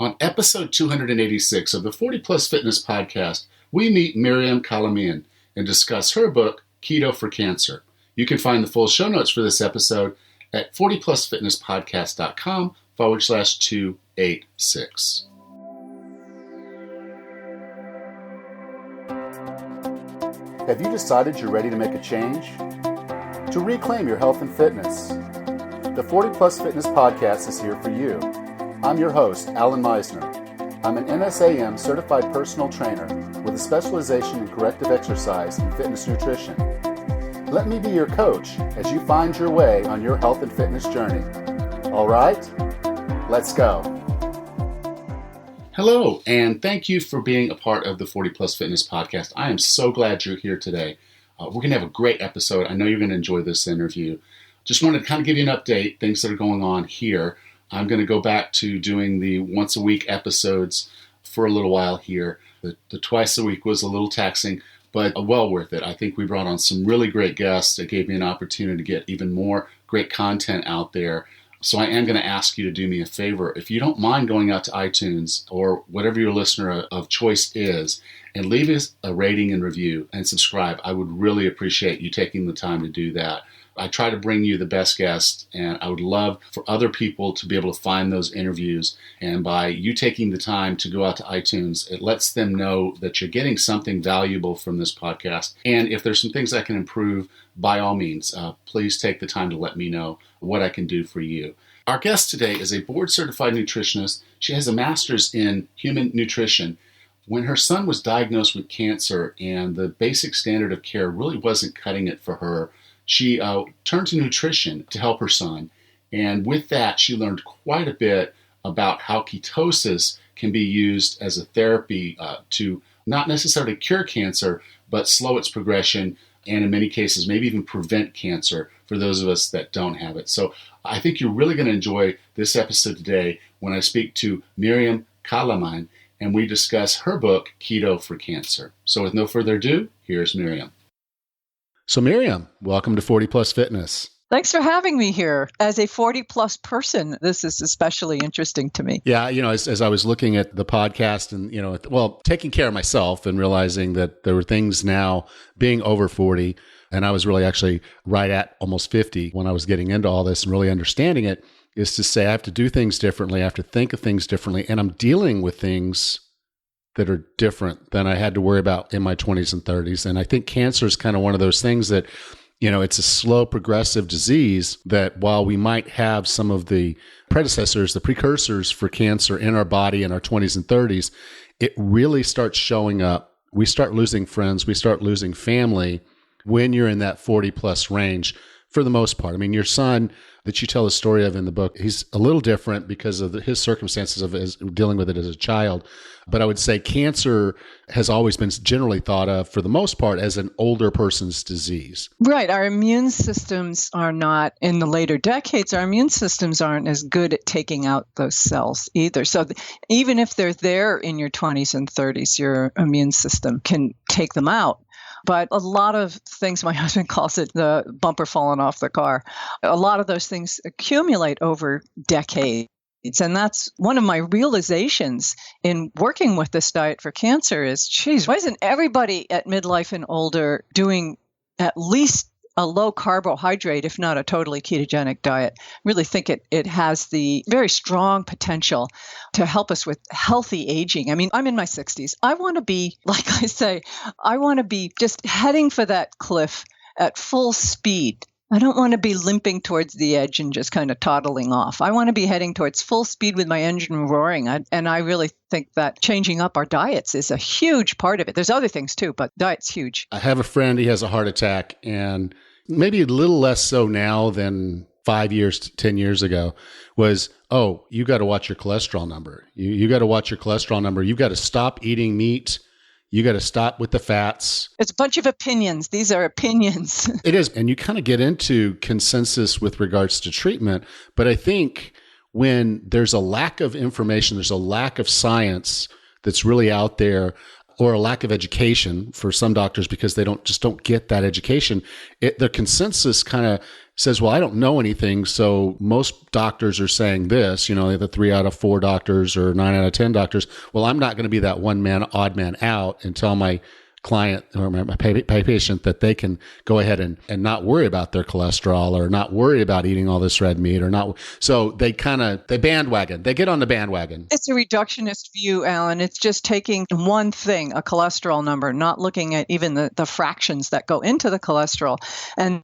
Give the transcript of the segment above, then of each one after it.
On episode 286 of the 40 Plus Fitness podcast, we meet Miriam Kalamian and discuss her book, Keto for Cancer. You can find the full show notes for this episode at 40plusfitnesspodcast.com/286. Have you decided you're ready to make a change? To reclaim your health and fitness? The 40 Plus Fitness podcast is here for you. I'm your host, Alan Meisner. I'm an NSAM certified personal trainer with a specialization in corrective exercise and fitness nutrition. Let me be your coach as you find your way on your health and fitness journey. All right, let's go. Hello, and thank you for being a part of the 40 Plus Fitness podcast. I am so glad you're here today. We're going to have a great episode. I know you're going to enjoy this interview. Just wanted to kind of give you an update, things that are going on here. I'm going to go back to doing the once a week episodes for a little while here. The twice a week was a little taxing, but well worth it. I think we brought on some really great guests. It gave me an opportunity to get even more great content out there. So I am going to ask you to do me a favor. If you don't mind going out to iTunes or whatever your listener of choice is, and leave us a rating and review and subscribe, I would really appreciate you taking the time to do that. I try to bring you the best guests, and I would love for other people to be able to find those interviews. And by you taking the time to go out to iTunes, it lets them know that you're getting something valuable from this podcast. And if there's some things I can improve, by all means, please take the time to let me know what I can do for you. Our guest today is a board-certified nutritionist. She has a master's in human nutrition. When her son was diagnosed with cancer and the basic standard of care really wasn't cutting it for her, she turned to nutrition to help her son. And with that, she learned quite a bit about how ketosis can be used as a therapy to not necessarily cure cancer, but slow its progression, and in many cases, maybe even prevent cancer for those of us that don't have it. So I think you're really going to enjoy this episode today when I speak to Miriam Kalamian and we discuss her book, Keto for Cancer. So with no further ado, here's Miriam. So Miriam, welcome to 40 Plus Fitness. Thanks for having me here. As a 40-plus person, this is especially interesting to me. Yeah, as I was looking at the podcast and, taking care of myself and realizing that there were things now being over 40, and I was really actually right at almost 50 when I was getting into all this and really understanding it, is to say I have to do things differently, I have to think of things differently, and I'm dealing with things that are different than I had to worry about in my 20s and 30s. And I think cancer is kind of one of those things that, it's a slow progressive disease that while we might have some of the predecessors, the precursors for cancer in our body in our 20s and 30s, it really starts showing up. We start losing friends, we start losing family when you're in that 40 plus range for the most part. I mean, your son that you tell the story of in the book, he's a little different because of his circumstances of dealing with it as a child. But I would say cancer has always been generally thought of, for the most part, as an older person's disease. Right. Our immune systems are not, in the later decades, our immune systems aren't as good at taking out those cells either. So even if they're there in your 20s and 30s, your immune system can take them out. But a lot of things, my husband calls it the bumper falling off the car. A lot of those things accumulate over decades. And that's one of my realizations in working with this diet for cancer is, geez, why isn't everybody at midlife and older doing at least a low carbohydrate, if not a totally ketogenic diet? Really think it has the very strong potential to help us with healthy aging. I mean, I'm in my 60s. I want to be, like I say, I want to be just heading for that cliff at full speed. I don't want to be limping towards the edge and just kind of toddling off. I want to be heading towards full speed with my engine roaring. And I really think that changing up our diets is a huge part of it. There's other things too, but diet's huge. I have a friend, he has a heart attack, and maybe a little less so now than 5 years, 10 years ago, was, you got to watch your cholesterol number. You got to watch your cholesterol number. You've got to stop eating meat. You got to stop with the fats. It's a bunch of opinions. These are opinions. It is. And you kind of get into consensus with regards to treatment. But I think when there's a lack of information, there's a lack of science that's really out there, or a lack of education for some doctors because they don't get that education. The consensus kind of says, well, I don't know anything. So most doctors are saying this, the 3 out of 4 doctors or 9 out of 10 doctors. Well, I'm not going to be that one man, odd man out and tell my client or my patient that they can go ahead and not worry about their cholesterol or not worry about eating all this red meat or not. So they bandwagon, they get on the bandwagon. It's a reductionist view, Alan. It's just taking one thing, a cholesterol number, not looking at even the fractions that go into the cholesterol and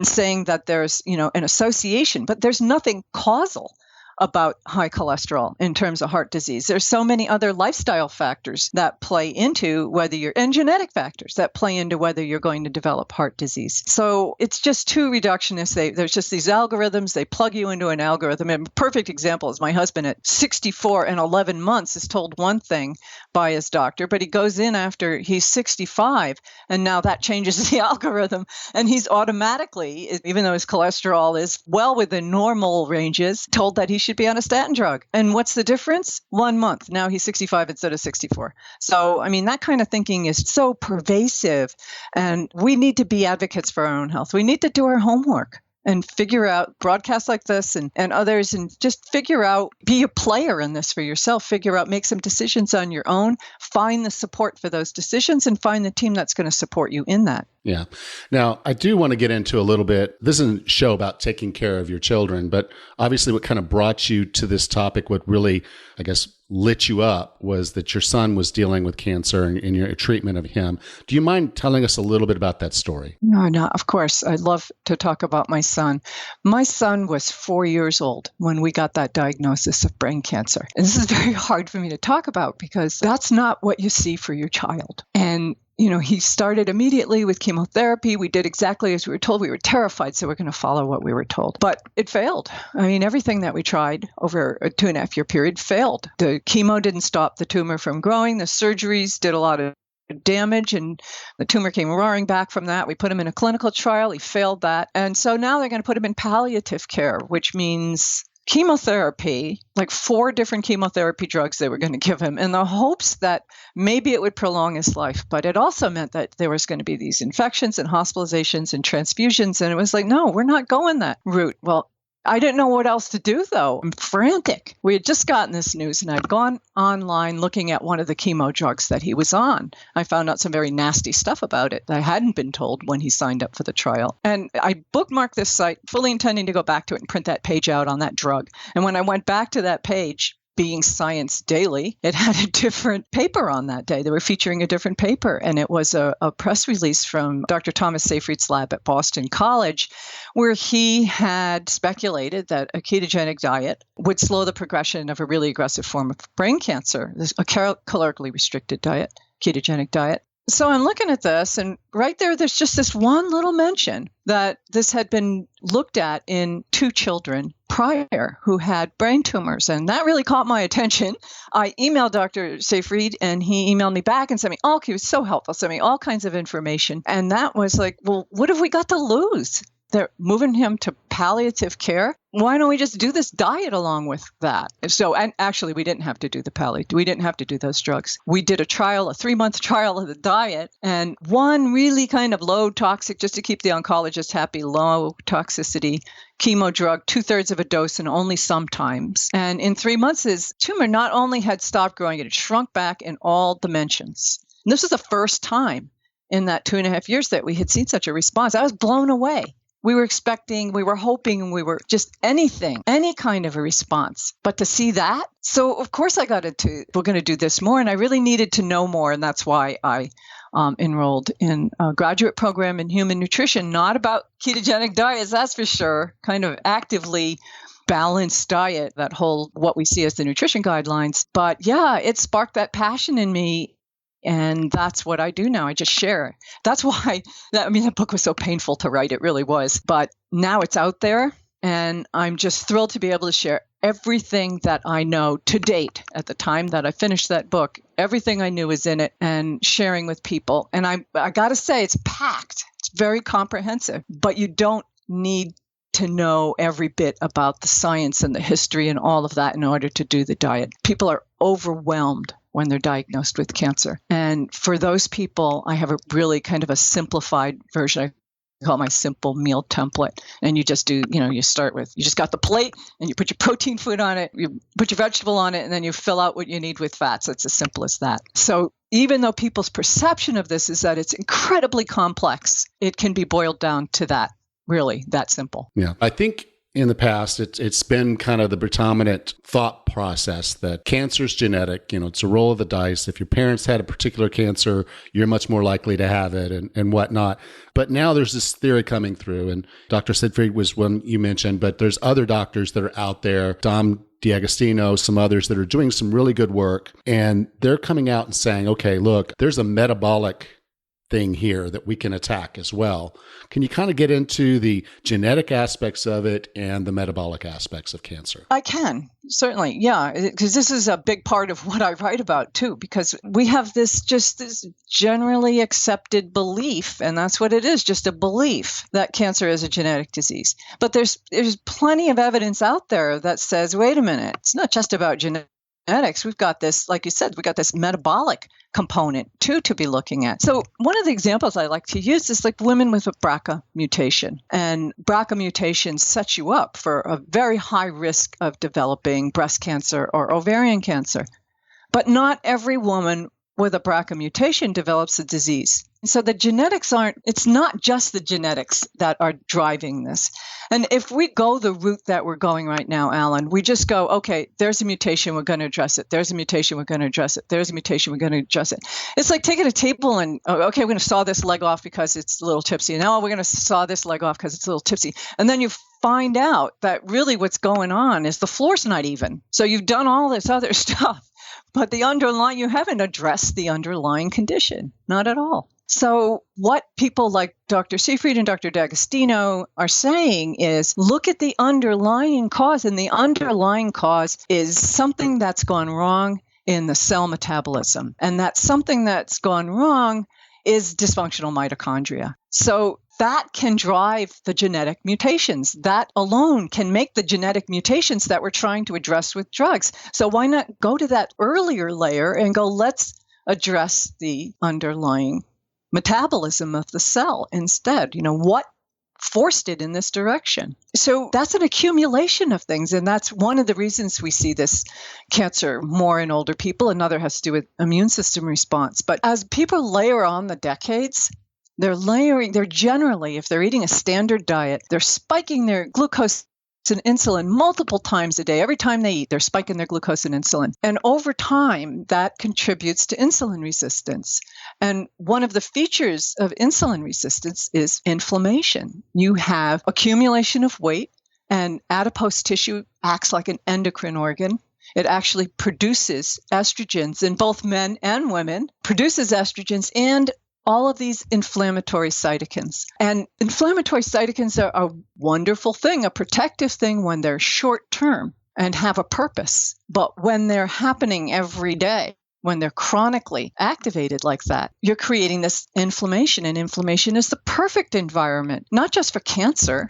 saying that there's, an association, but there's nothing causal about high cholesterol in terms of heart disease. There's so many other lifestyle factors that play into and genetic factors that play into whether you're going to develop heart disease. So it's just too reductionist. There's just these algorithms. They plug you into an algorithm. And a perfect example is my husband at 64 and 11 months is told one thing by his doctor, but he goes in after he's 65, and now that changes the algorithm, and he's automatically, even though his cholesterol is well within normal ranges, told that he should be on a statin drug. And what's the difference? 1 month. Now he's 65 instead of 64. So, that kind of thinking is so pervasive, and we need to be advocates for our own health. We need to do our homework and figure out broadcasts like this and others, and just figure out, be a player in this for yourself, figure out, make some decisions on your own, find the support for those decisions, and find the team that's going to support you in that. Yeah. Now, I do want to get into a little bit, this isn't a show about taking care of your children, but obviously what kind of brought you to this topic, what really, I guess, lit you up was that your son was dealing with cancer and your treatment of him. Do you mind telling us a little bit about that story? No, of course. I'd love to talk about my son. My son was 4 years old when we got that diagnosis of brain cancer. And this is very hard for me to talk about because that's not what you see for your child. And he started immediately with chemotherapy. We did exactly as we were told. We were terrified, so we're going to follow what we were told. But it failed. Everything that we tried over a 2.5-year period failed. The chemo didn't stop the tumor from growing. The surgeries did a lot of damage, and the tumor came roaring back from that. We put him in a clinical trial. He failed that. And so now they're going to put him in palliative care, which means chemotherapy, like 4 different chemotherapy drugs they were going to give him in the hopes that maybe it would prolong his life. But it also meant that there was going to be these infections and hospitalizations and transfusions. And it was like, no, we're not going that route. Well, I didn't know what else to do, though. I'm frantic. We had just gotten this news, and I'd gone online looking at one of the chemo drugs that he was on. I found out some very nasty stuff about it that I hadn't been told when he signed up for the trial. And I bookmarked this site, fully intending to go back to it and print that page out on that drug. And when I went back to that page, being Science Daily, it had a different paper on that day. They were featuring a different paper, and it was a press release from Dr. Thomas Seyfried's lab at Boston College, where he had speculated that a ketogenic diet would slow the progression of a really aggressive form of brain cancer, a calorically restricted diet, ketogenic diet. So I'm looking at this, and right there's just this one little mention that this had been looked at in 2 children prior who had brain tumors. And that really caught my attention. I emailed Dr. Seyfried, and he emailed me back and sent me he was so helpful, sent me all kinds of information. And that was like, well, what have we got to lose? They're moving him to palliative care. Why don't we just do this diet along with that? So, and actually, we didn't have to do the palliative. We didn't have to do those drugs. We did a 3-month trial of the diet, and one really kind of low toxic, just to keep the oncologist happy, low toxicity chemo drug, 2/3 of a dose, and only sometimes. And in 3 months, his tumor not only had stopped growing, it had shrunk back in all dimensions. And this was the first time in that 2.5 years that we had seen such a response. I was blown away. We were expecting, we were hoping, we were just anything, any kind of a response. But to see that, so of course I got into, we're going to do this more, and I really needed to know more, and that's why I enrolled in a graduate program in human nutrition, not about ketogenic diets, that's for sure, kind of actively balanced diet, that whole, what we see as the nutrition guidelines. But yeah, it sparked that passion in me. And that's what I do now. I just share. That's why, that book was so painful to write. It really was. But now it's out there, and I'm just thrilled to be able to share everything that I know to date at the time that I finished that book. Everything I knew is in it, and sharing with people. And I got to say, it's packed. It's very comprehensive. But you don't need to know every bit about the science and the history and all of that in order to do the diet. People are overwhelmed when they're diagnosed with cancer. And for those people, I have a really kind of a simplified version. I call it my simple meal template. And you just do, you start with, you just got the plate and you put your protein food on it, you put your vegetable on it, and then you fill out what you need with fats. It's as simple as that. So even though people's perception of this is that it's incredibly complex, it can be boiled down to that, really, that simple. Yeah. I think in the past, it's been kind of the predominant thought process that cancer is genetic. It's a roll of the dice. If your parents had a particular cancer, you're much more likely to have it and whatnot. But now there's this theory coming through, and Dr. Siegfried was one you mentioned, but there's other doctors that are out there, Dom D'Agostino, some others that are doing some really good work, and they're coming out and saying, okay, look, there's a metabolic thing here that we can attack as well. Can you kind of get into the genetic aspects of it and the metabolic aspects of cancer? I can, certainly. Yeah, because this is a big part of what I write about too, because we have this generally accepted belief, and that's what it is, just a belief that cancer is a genetic disease. But there's plenty of evidence out there that says, wait a minute, it's not just about genetics. We've got this, like you said, we've got this metabolic component too to be looking at. So one of the examples I like to use is like women with a BRCA mutation. And BRCA mutation sets you up for a very high risk of developing breast cancer or ovarian cancer. But not every woman with a BRCA mutation develops the disease. So the genetics it's not just the genetics that are driving this. And if we go the route that we're going right now, Alan, we just go, okay, there's a mutation, we're going to address it. There's a mutation, we're going to address it. There's a mutation, we're going to address it. It's like taking a table and, okay, we're going to saw this leg off because it's a little tipsy. Now we're going to saw this leg off because it's a little tipsy. And then you find out that really what's going on is the floor's not even. So you've done all this other stuff, but you haven't addressed the underlying condition, not at all. So what people like Dr. Siegfried and Dr. D'Agostino are saying is look at the underlying cause, and the underlying cause is something that's gone wrong in the cell metabolism. And that something that's gone wrong is dysfunctional mitochondria. So that can drive the genetic mutations. That alone can make the genetic mutations that we're trying to address with drugs. So why not go to that earlier layer and go, let's address the underlying metabolism of the cell instead? What forced it in this direction? So that's an accumulation of things. And that's one of the reasons we see this cancer more in older people. Another has to do with immune system response. But as people layer on the decades, they're generally, if they're eating a standard diet, they're spiking their glucose and insulin multiple times a day. Every time they eat, they're spiking their glucose and insulin. And over time, that contributes to insulin resistance. And one of the features of insulin resistance is inflammation. You have accumulation of weight, and adipose tissue acts like an endocrine organ. It actually produces estrogens in both men and women, produces estrogens and all of these inflammatory cytokines. And inflammatory cytokines are a wonderful thing, a protective thing when they're short term and have a purpose. But when they're happening every day, when they're chronically activated like that, you're creating this inflammation. And inflammation is the perfect environment, not just for cancer,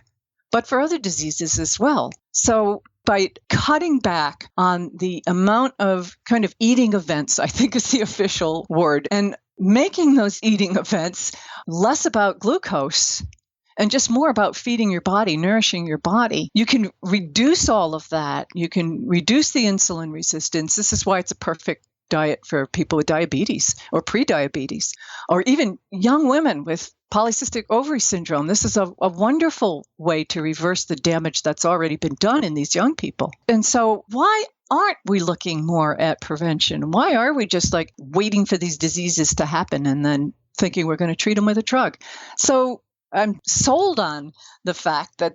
but for other diseases as well. So by cutting back on the amount of kind of eating events, I think is the official word, and making those eating events less about glucose and just more about feeding your body, nourishing your body, you can reduce all of that. You can reduce the insulin resistance. This is why it's a perfect diet for people with diabetes or prediabetes, or even young women with polycystic ovary syndrome. This is a wonderful way to reverse the damage that's already been done in these young people. And so why aren't we looking more at prevention? Why are we just like waiting for these diseases to happen and then thinking we're going to treat them with a drug? So I'm sold on the fact that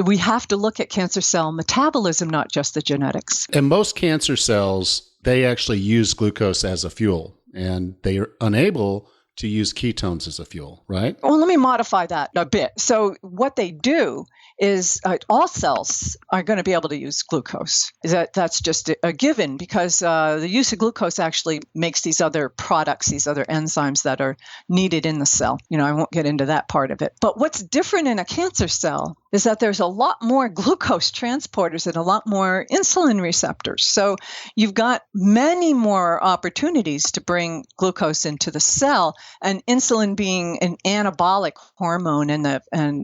we have to look at cancer cell metabolism, not just the genetics. And most cancer cells, they actually use glucose as a fuel, and they are unable to use ketones as a fuel, right? Well, let me modify that a bit. So what they do is all cells are going to be able to use glucose. That's just a given, because the use of glucose actually makes these other products, these other enzymes that are needed in the cell. I won't get into that part of it. But what's different in a cancer cell is that there's a lot more glucose transporters and a lot more insulin receptors. So you've got many more opportunities to bring glucose into the cell, and insulin being an anabolic hormone and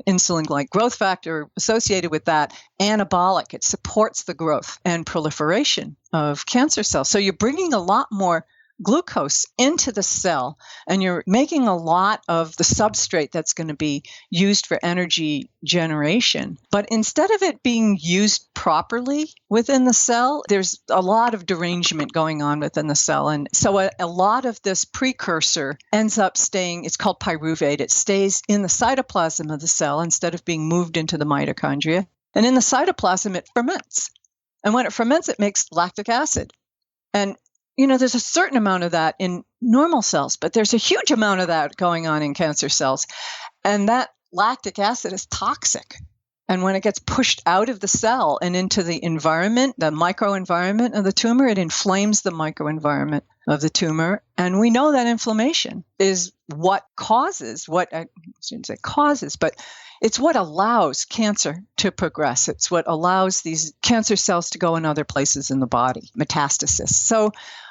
insulin like growth factor associated with that anabolic. It supports the growth and proliferation of cancer cells. So you're bringing a lot more glucose into the cell, and you're making a lot of the substrate that's going to be used for energy generation. But instead of it being used properly within the cell, there's a lot of derangement going on within the cell. And so a lot of this precursor ends up staying, it's called pyruvate. It stays in the cytoplasm of the cell instead of being moved into the mitochondria. And in the cytoplasm, it ferments. And when it ferments, it makes lactic acid. And there's a certain amount of that in normal cells, but there's a huge amount of that going on in cancer cells. And that lactic acid is toxic. And when it gets pushed out of the cell and into the environment, the microenvironment of the tumor, it inflames the microenvironment of the tumor. And we know that inflammation is what causes, I shouldn't say causes, but it's what allows cancer to progress. It's what allows these cancer cells to go in other places in the body, metastasis. So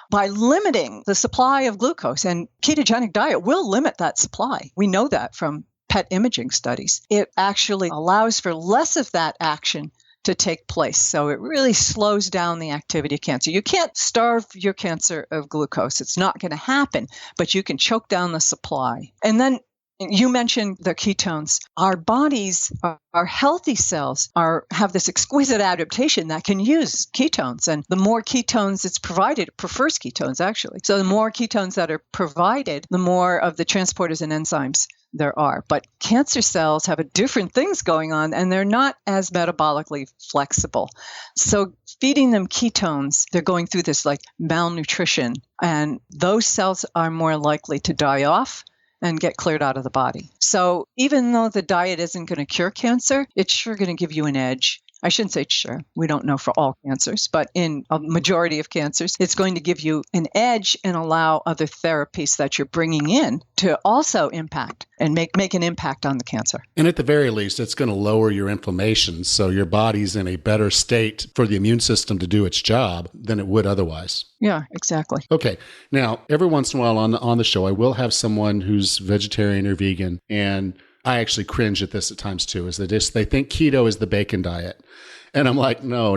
by limiting the supply of glucose, and ketogenic diet will limit that supply. We know that from PET imaging studies. It actually allows for less of that action to take place. So it really slows down the activity of cancer. You can't starve your cancer of glucose. It's not going to happen, but you can choke down the supply. And then you mentioned the ketones. Our bodies, our healthy cells have this exquisite adaptation that can use ketones. And the more ketones it's provided, it prefers ketones actually. So the more ketones that are provided, the more of the transporters and enzymes there are. But cancer cells have different things going on, and they're not as metabolically flexible. So feeding them ketones, they're going through this like malnutrition, and those cells are more likely to die off and get cleared out of the body. So even though the diet isn't going to cure cancer, it's sure going to give you an edge. I shouldn't say sure. We don't know for all cancers, but in a majority of cancers, it's going to give you an edge and allow other therapies that you're bringing in to also impact and make an impact on the cancer. And at the very least, it's going to lower your inflammation, so your body's in a better state for the immune system to do its job than it would otherwise. Yeah, exactly. Okay. Now, every once in a while on the show, I will have someone who's vegetarian or vegan, and I actually cringe at this at times too, is they think keto is the bacon diet. And I'm like, no.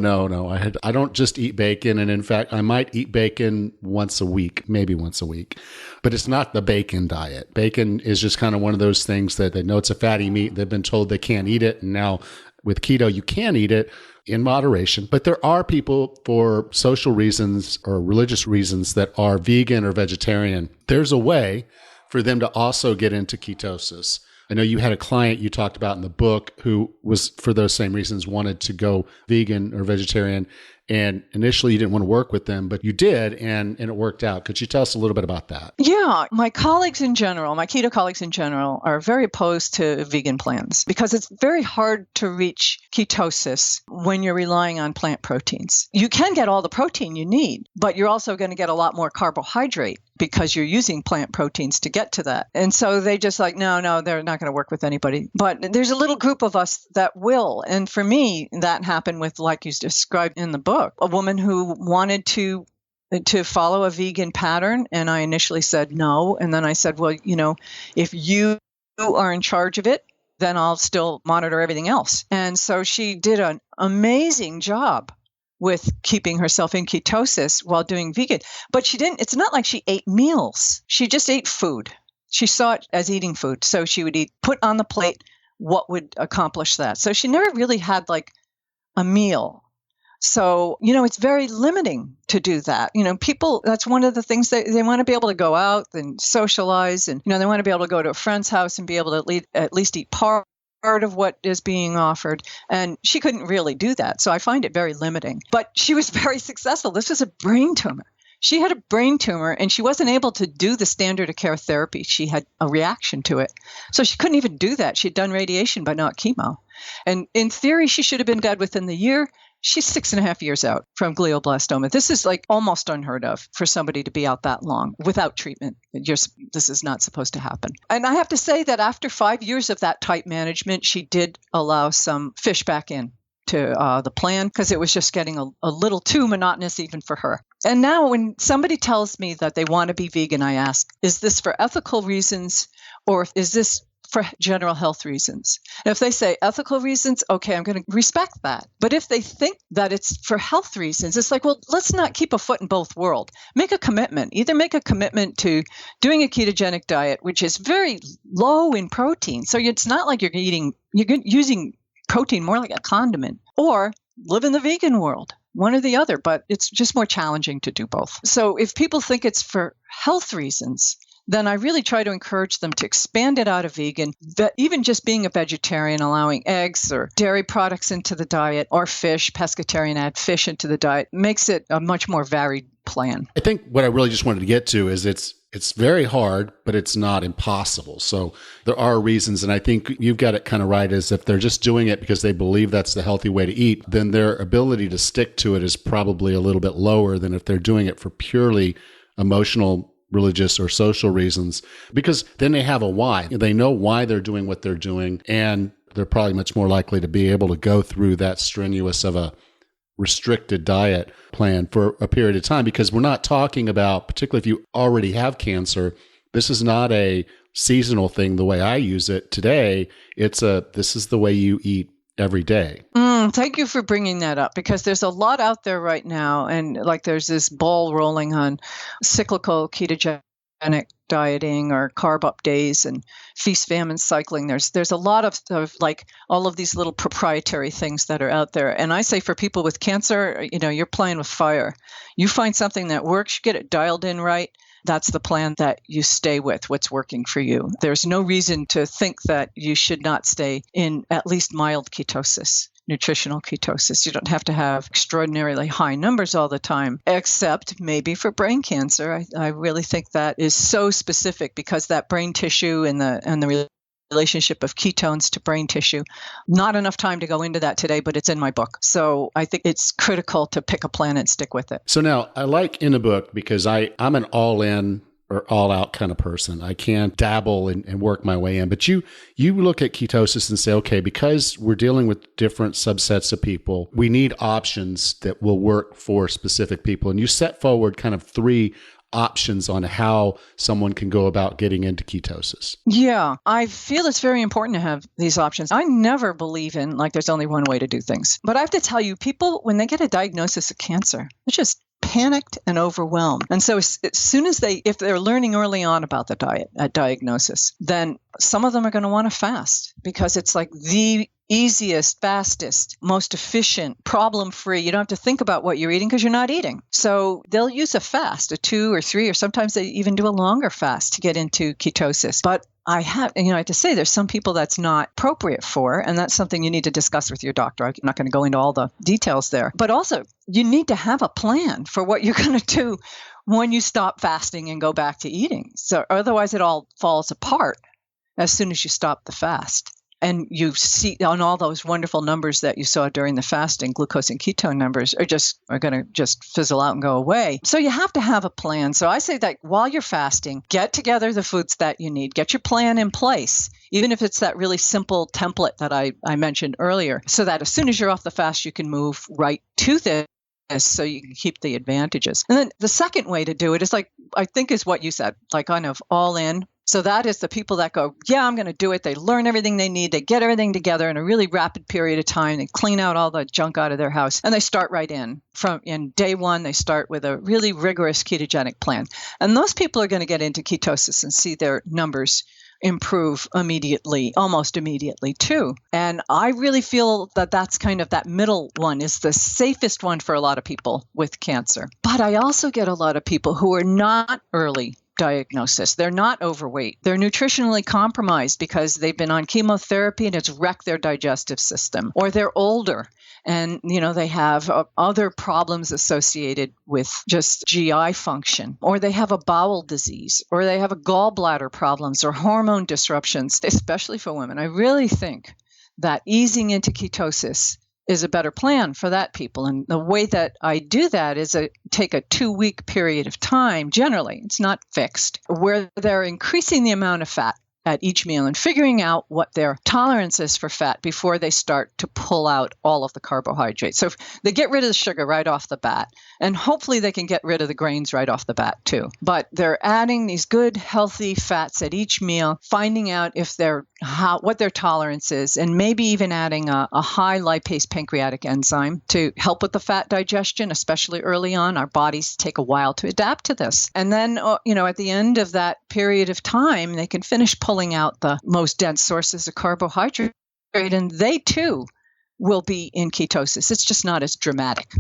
I don't just eat bacon. And in fact, I might eat bacon once a week, maybe once a week, but it's not the bacon diet. Bacon is just kind of one of those things that they know it's a fatty meat. They've been told they can't eat it. And now with keto, you can eat it in moderation. But there are people for social reasons or religious reasons that are vegan or vegetarian. There's a way for them to also get into ketosis. I know you had a client you talked about in the book who was, for those same reasons, wanted to go vegan or vegetarian. And initially you didn't want to work with them, but you did, and it worked out. Could you tell us a little bit about that? Yeah, my colleagues in general, my keto colleagues in general, are very opposed to vegan plans because it's very hard to reach ketosis when you're relying on plant proteins. You can get all the protein you need, but you're also going to get a lot more carbohydrate because you're using plant proteins to get to that. And so they just like, no, they're not going to work with anybody. But there's a little group of us that will. And for me, that happened with, like you described in the book, a woman who wanted to follow a vegan pattern. And I initially said no. And then I said, well, if you are in charge of it, then I'll still monitor everything else. And so she did an amazing job with keeping herself in ketosis while doing vegan. But it's not like she ate meals. She just ate food. She saw it as eating food. So she would put on the plate what would accomplish that. So she never really had like a meal. So, it's very limiting to do that. People, that's one of the things they want to be able to go out and socialize, and, they want to be able to go to a friend's house and be able to at least eat part of what is being offered. And she couldn't really do that. So I find it very limiting. But she was very successful. This was a brain tumor. She had a brain tumor and she wasn't able to do the standard of care therapy. She had a reaction to it. So she couldn't even do that. She'd done radiation, but not chemo. And in theory, she should have been dead within the year. she's 6.5 years out from glioblastoma. This is like almost unheard of for somebody to be out that long without treatment. This is not supposed to happen. And I have to say that after 5 years of that type management, she did allow some fish back in to the plan because it was just getting a little too monotonous even for her. And now when somebody tells me that they want to be vegan, I ask, is this for ethical reasons or is this for general health reasons? And if they say ethical reasons, okay, I'm going to respect that. But if they think that it's for health reasons, it's like, well, let's not keep a foot in both worlds. Make a commitment. Either make a commitment to doing a ketogenic diet, which is very low in protein. So it's not like you're using protein more like a condiment, or live in the vegan world, one or the other. But it's just more challenging to do both. So if people think it's for health reasons, then I really try to encourage them to expand it out of vegan. That even just being a vegetarian, allowing eggs or dairy products into the diet, or fish, pescatarian, add fish into the diet, makes it a much more varied plan. I think what I really just wanted to get to is it's very hard, but it's not impossible. So there are reasons, and I think you've got it kind of right, is if they're just doing it because they believe that's the healthy way to eat, then their ability to stick to it is probably a little bit lower than if they're doing it for purely emotional, religious, or social reasons, because then they have a why. They know why they're doing what they're doing, and they're probably much more likely to be able to go through that strenuous of a restricted diet plan for a period of time, because we're not talking about, particularly if you already have cancer, this is not a seasonal thing the way I use it today. This is the way you eat every day. Thank you for bringing that up, because there's a lot out there right now. And like there's this ball rolling on cyclical ketogenic dieting or carb up days and feast famine cycling. There's a lot of like all of these little proprietary things that are out there. And I say for people with cancer, you're playing with fire. You find something that works, you get it dialed in right. That's the plan that you stay with, what's working for you. There's no reason to think that you should not stay in at least mild ketosis, nutritional ketosis. You don't have to have extraordinarily high numbers all the time, except maybe for brain cancer. I really think that is so specific, because that brain tissue and the relationship of ketones to brain tissue. Not enough time to go into that today, but it's in my book. So I think it's critical to pick a plan and stick with it. So now I like in the book, because I'm an all in or all out kind of person. I can't dabble and work my way in. But you look at ketosis and say, okay, because we're dealing with different subsets of people, we need options that will work for specific people. And you set forward kind of 3 options on how someone can go about getting into ketosis. Yeah, I feel it's very important to have these options. I never believe in like there's only one way to do things. But I have to tell you, people, when they get a diagnosis of cancer, they're just panicked and overwhelmed. And so as soon as if they're learning early on about the diet at diagnosis, then some of them are going to want to fast, because it's like the easiest, fastest, most efficient, problem-free. You don't have to think about what you're eating because you're not eating. So they'll use a fast, a 2 or 3, or sometimes they even do a longer fast to get into ketosis. But I have to say there's some people that's not appropriate for, and that's something you need to discuss with your doctor. I'm not going to go into all the details there. But also, you need to have a plan for what you're going to do when you stop fasting and go back to eating. So otherwise, it all falls apart as soon as you stop the fast. And you see on all those wonderful numbers that you saw during the fasting, glucose and ketone numbers are going to just fizzle out and go away. So you have to have a plan. So I say that while you're fasting, get together the foods that you need. Get your plan in place, even if it's that really simple template that I mentioned earlier, so that as soon as you're off the fast, you can move right to this, so you can keep the advantages. And then the second way to do it is like, I think is what you said, like kind of all in. So that is the people that go, yeah, I'm going to do it. They learn everything they need. They get everything together in a really rapid period of time. They clean out all the junk out of their house, and they start right in. In day one, they start with a really rigorous ketogenic plan. And those people are going to get into ketosis and see their numbers improve immediately, almost immediately too. And I really feel that that's kind of that middle one is the safest one for a lot of people with cancer. But I also get a lot of people who are not early diagnosis. They're not overweight. They're nutritionally compromised because they've been on chemotherapy and it's wrecked their digestive system. Or they're older and, they have other problems associated with just GI function. Or they have a bowel disease. Or they have a gallbladder problems or hormone disruptions, especially for women. I really think that easing into ketosis is a better plan for that people. And the way that I do that is take a 2-week period of time, generally, it's not fixed, where they're increasing the amount of fat at each meal and figuring out what their tolerance is for fat before they start to pull out all of the carbohydrates. So they get rid of the sugar right off the bat, and hopefully they can get rid of the grains right off the bat too. But they're adding these good, healthy fats at each meal, finding out if what their tolerance is, and maybe even adding a high lipase pancreatic enzyme to help with the fat digestion, especially early on. Our bodies take a while to adapt to this. And then, at the end of that period of time, they can finish pulling out the most dense sources of carbohydrate, and they too will be in ketosis. It's just not as dramatic.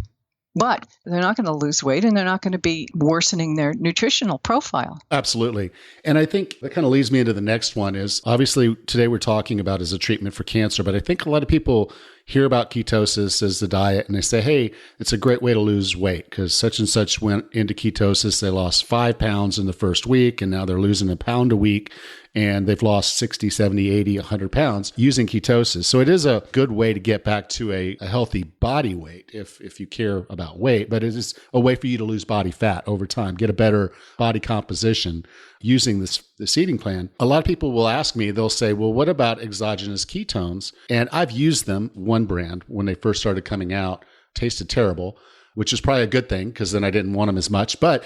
But they're not going to lose weight, and they're not going to be worsening their nutritional profile. Absolutely. And I think that kind of leads me into the next one is, obviously, today we're talking about as a treatment for cancer, but I think a lot of people hear about ketosis as the diet and they say, hey, it's a great way to lose weight because such and such went into ketosis. They lost 5 pounds in the first week, and now they're losing a pound a week, and they've lost 60, 70, 80, 100 pounds using ketosis. So it is a good way to get back to a healthy body weight if you care about weight, but it is a way for you to lose body fat over time, get a better body composition using this eating plan. A lot of people will ask me, they'll say, well, what about exogenous ketones? And I've used them, one brand, when they first started coming out, tasted terrible, which is probably a good thing because then I didn't want them as much. But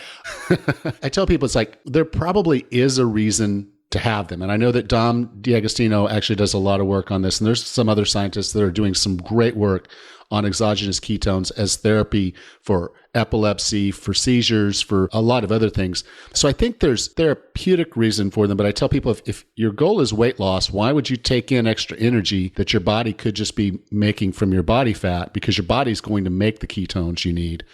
I tell people, it's like, there probably is a reason to have them. And I know that Dom D'Agostino actually does a lot of work on this. And there's some other scientists that are doing some great work on exogenous ketones as therapy for epilepsy, for seizures, for a lot of other things. So I think there's therapeutic reason for them. But I tell people, if your goal is weight loss, why would you take in extra energy that your body could just be making from your body fat? Because your body's going to make the ketones you need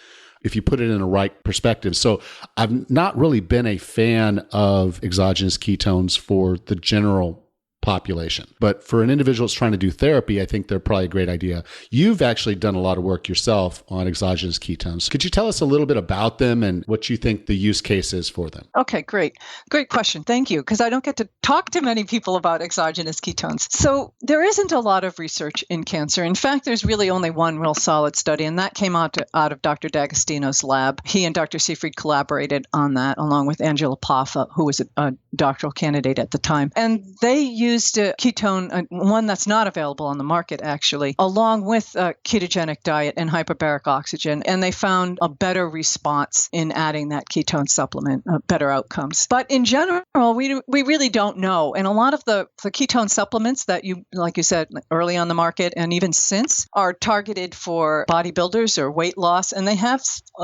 if you put it in a right perspective. So I've not really been a fan of exogenous ketones for the general population. But for an individual that's trying to do therapy, I think they're probably a great idea. You've actually done a lot of work yourself on exogenous ketones. Could you tell us a little bit about them and what you think the use case is for them? Okay, great. Great question. Thank you. Because I don't get to talk to many people about exogenous ketones. So there isn't a lot of research in cancer. In fact, there's really only one real solid study, and that came out of Dr. D'Agostino's lab. He and Dr. Seyfried collaborated on that, along with Angela Paffa, who was a doctoral candidate at the time. And they used a ketone, one that's not available on the market, actually, along with a ketogenic diet and hyperbaric oxygen. And they found a better response in adding that ketone supplement, better outcomes. But in general, we really don't know. And a lot of the ketone supplements that like you said, early on the market and even since are targeted for bodybuilders or weight loss. And they have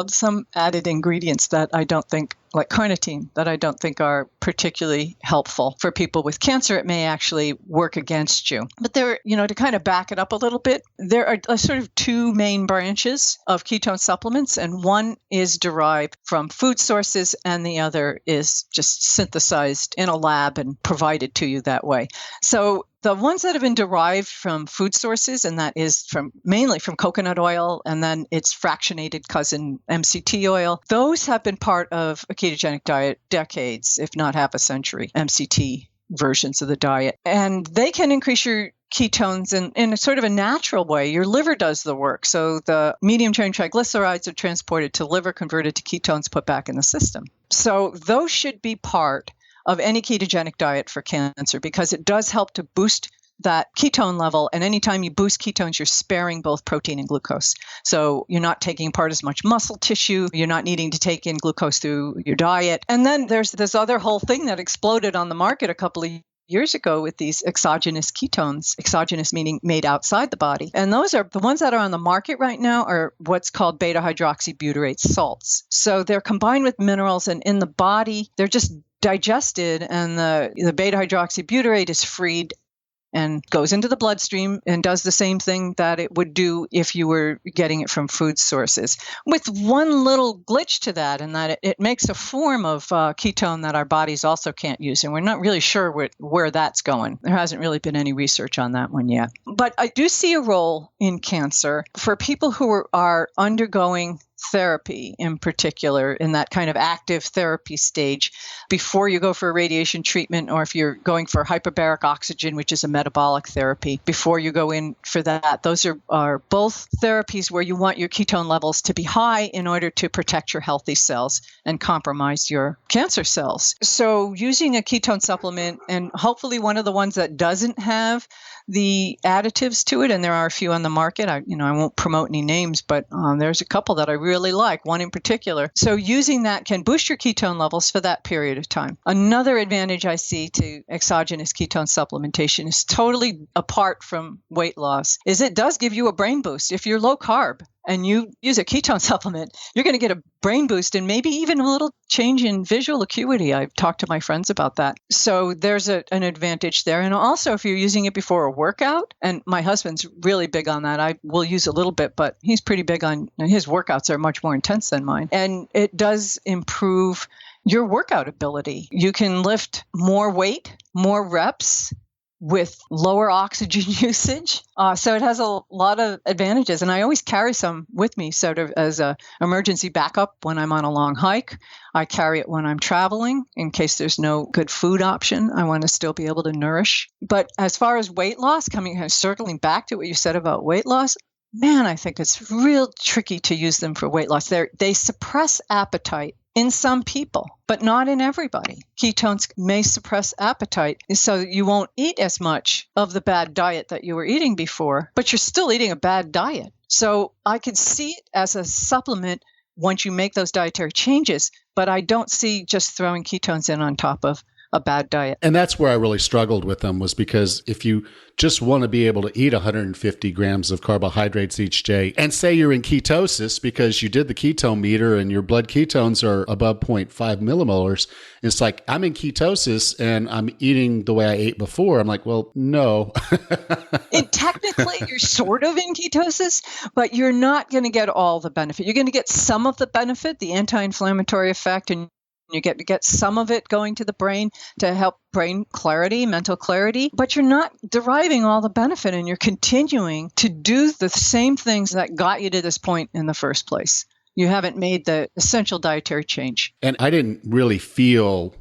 some added ingredients that I don't think, like carnitine, that I don't think are particularly helpful for people with cancer. It may actually work against you. But there, to kind of back it up a little bit, there are sort of two main branches of ketone supplements, and one is derived from food sources, and the other is just synthesized in a lab and provided to you that way. So the ones that have been derived from food sources, and that is mainly from coconut oil, and then its fractionated cousin MCT oil, those have been part of a ketogenic diet decades, if not half a century, MCT versions of the diet. And they can increase your ketones in a sort of a natural way. Your liver does the work. So the medium chain triglycerides are transported to liver, converted to ketones, put back in the system. So those should be part of any ketogenic diet for cancer because it does help to boost that ketone level. And anytime you boost ketones, you're sparing both protein and glucose. So you're not taking apart as much muscle tissue. You're not needing to take in glucose through your diet. And then there's this other whole thing that exploded on the market a couple of years ago with these exogenous ketones, exogenous meaning made outside the body. And those are the ones that are on the market right now are what's called beta-hydroxybutyrate salts. So they're combined with minerals, and in the body, they're just digested, and the beta-hydroxybutyrate is freed and goes into the bloodstream and does the same thing that it would do if you were getting it from food sources, with one little glitch to that, in that it makes a form of ketone that our bodies also can't use. And we're not really sure where that's going. There hasn't really been any research on that one yet. But I do see a role in cancer for people who are undergoing therapy in particular, in that kind of active therapy stage, before you go for a radiation treatment, or if you're going for hyperbaric oxygen, which is a metabolic therapy, before you go in for that, those are both therapies where you want your ketone levels to be high in order to protect your healthy cells and compromise your cancer cells. So using a ketone supplement, and hopefully one of the ones that doesn't have the additives to it, and there are a few on the market. I won't promote any names, but there's a couple that I really like, one in particular. So using that can boost your ketone levels for that period of time. Another advantage I see to exogenous ketone supplementation is totally apart from weight loss, is it does give you a brain boost. If you're low carb and you use a ketone supplement, you're going to get a brain boost and maybe even a little change in visual acuity. I've talked to my friends about that. So there's an advantage there. And also, if you're using it before a workout, and my husband's really big on that. I will use a little bit, but he's pretty big on, his workouts are much more intense than mine. And it does improve your workout ability. You can lift more weight, more reps, with lower oxygen usage. So it has a lot of advantages. And I always carry some with me sort of as an emergency backup when I'm on a long hike. I carry it when I'm traveling in case there's no good food option. I want to still be able to nourish. But as far as weight loss, circling back to what you said about weight loss, man, I think it's real tricky to use them for weight loss. They suppress appetite in some people, but not in everybody. Ketones may suppress appetite, so you won't eat as much of the bad diet that you were eating before, but you're still eating a bad diet. So I could see it as a supplement once you make those dietary changes, but I don't see just throwing ketones in on top of a bad diet. And that's where I really struggled with them, was because if you just want to be able to eat 150 grams of carbohydrates each day and say you're in ketosis because you did the ketone meter and your blood ketones are above 0.5 millimolars, it's like, I'm in ketosis and I'm eating the way I ate before. I'm like, well, no. And technically, you're sort of in ketosis, but you're not going to get all the benefit. You're going to get some of the benefit, the anti-inflammatory effect, and you get some of it going to the brain to help brain clarity, mental clarity, but you're not deriving all the benefit, and you're continuing to do the same things that got you to this point in the first place. You haven't made the essential dietary change. And I didn't really feel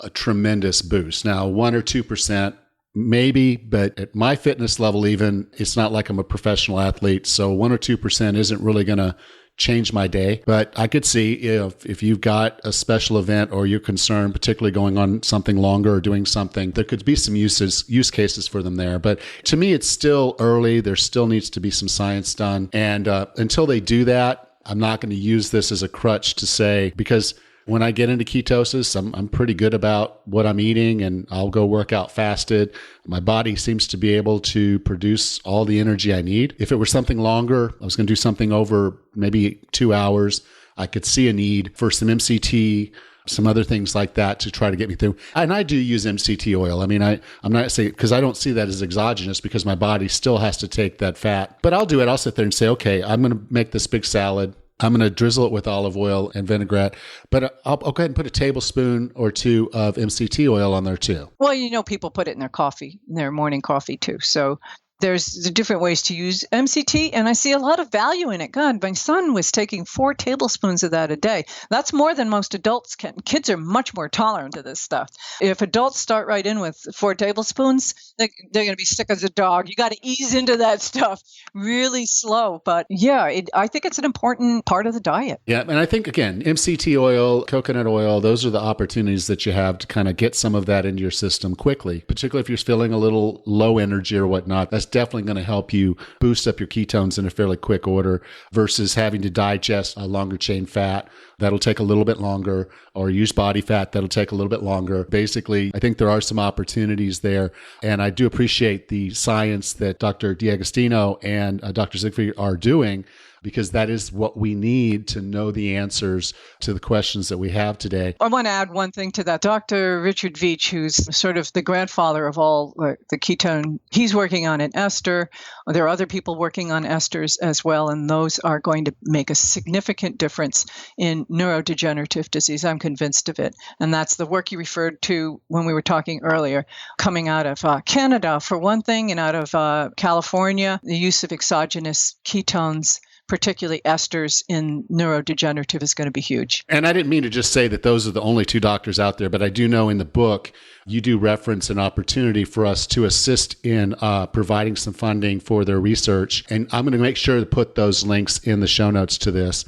a tremendous boost. Now, 1 or 2%, maybe, but at my fitness level, even, it's not like I'm a professional athlete. So 1 or 2% isn't really going to change my day. But I could see if you've got a special event or you're concerned, particularly going on something longer or doing something, there could be some use cases for them there. But to me, it's still early. There still needs to be some science done. And until they do that, I'm not going to use this as a crutch to say, because when I get into ketosis, I'm pretty good about what I'm eating, and I'll go work out fasted. My body seems to be able to produce all the energy I need. If it were something longer, I was going to do something over maybe 2 hours, I could see a need for some MCT, some other things like that to try to get me through. And I do use MCT oil. I mean, I'm not saying, because I don't see that as exogenous, because my body still has to take that fat. But I'll do it. I'll sit there and say, okay, I'm going to make this big salad. I'm going to drizzle it with olive oil and vinaigrette, but I'll go ahead and put a tablespoon or two of MCT oil on there too. Well, people put it in their coffee, in their morning coffee too. So there's different ways to use MCT, and I see a lot of value in it. God, my son was taking 4 tablespoons of that a day. That's more than most adults can. Kids are much more tolerant to this stuff. If adults start right in with 4 tablespoons, they're going to be sick as a dog. You got to ease into that stuff really slow. But yeah, I think it's an important part of the diet. Yeah, and I think, again, MCT oil, coconut oil, those are the opportunities that you have to kind of get some of that into your system quickly, particularly if you're feeling a little low energy or whatnot. That's definitely going to help you boost up your ketones in a fairly quick order versus having to digest a longer chain fat. That'll take a little bit longer, or use body fat. That'll take a little bit longer. Basically, I think there are some opportunities there. And I do appreciate the science that Dr. D'Agostino and Dr. Siegfried are doing, because that is what we need to know the answers to the questions that we have today. I want to add one thing to that. Dr. Richard Veach, who's sort of the grandfather of all the ketone, he's working on an ester. There are other people working on esters as well, and those are going to make a significant difference in neurodegenerative disease. I'm convinced of it. And that's the work you referred to when we were talking earlier, coming out of Canada, for one thing, and out of California, the use of exogenous ketones particularly esters in neurodegenerative, is going to be huge. And I didn't mean to just say that those are the only 2 doctors out there, but I do know in the book, you do reference an opportunity for us to assist in providing some funding for their research. And I'm going to make sure to put those links in the show notes to this.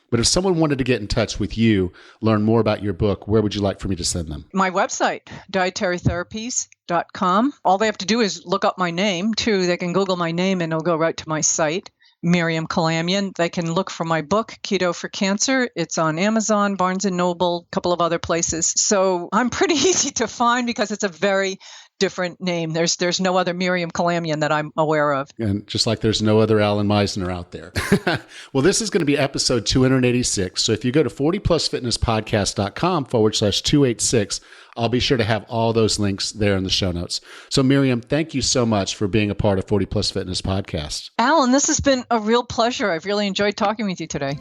But if someone wanted to get in touch with you, learn more about your book, where would you like for me to send them? My website, dietarytherapies.com. All they have to do is look up my name, too. They can Google my name and it'll go right to my site, Miriam Kalamian. They can look for my book, Keto for Cancer. It's on Amazon, Barnes & Noble, a couple of other places. So I'm pretty easy to find because it's a very different name. There's no other Miriam Kalamian that I'm aware of. And just like there's no other Alan Meisner out there. Well, this is going to be episode 286. So if you go to 40plusfitnesspodcast.com/286, I'll be sure to have all those links there in the show notes. So Miriam, thank you so much for being a part of 40 Plus Fitness Podcast. Alan, this has been a real pleasure. I've really enjoyed talking with you today.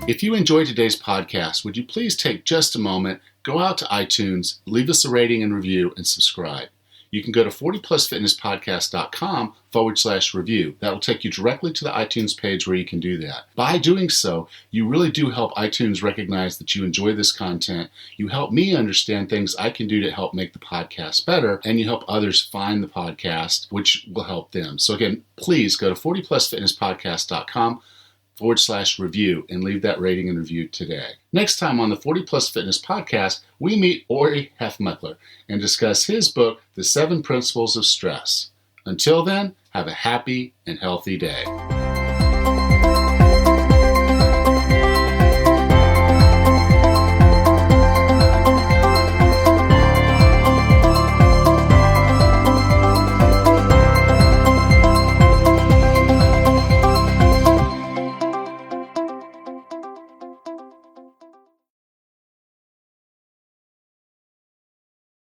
If you enjoyed today's podcast, would you please take just a moment, go out to iTunes, leave us a rating and review, and subscribe. You can go to 40plusfitnesspodcast.com/review. That will take you directly to the iTunes page where you can do that. By doing so, you really do help iTunes recognize that you enjoy this content. You help me understand things I can do to help make the podcast better, and you help others find the podcast, which will help them. So again, please go to 40plusfitnesspodcast.com/review and leave that rating and review today. Next time on the 40 Plus Fitness Podcast, we meet Ori Hefmeckler and discuss his book, The 7 Principles of Stress. Until then, have a happy and healthy day.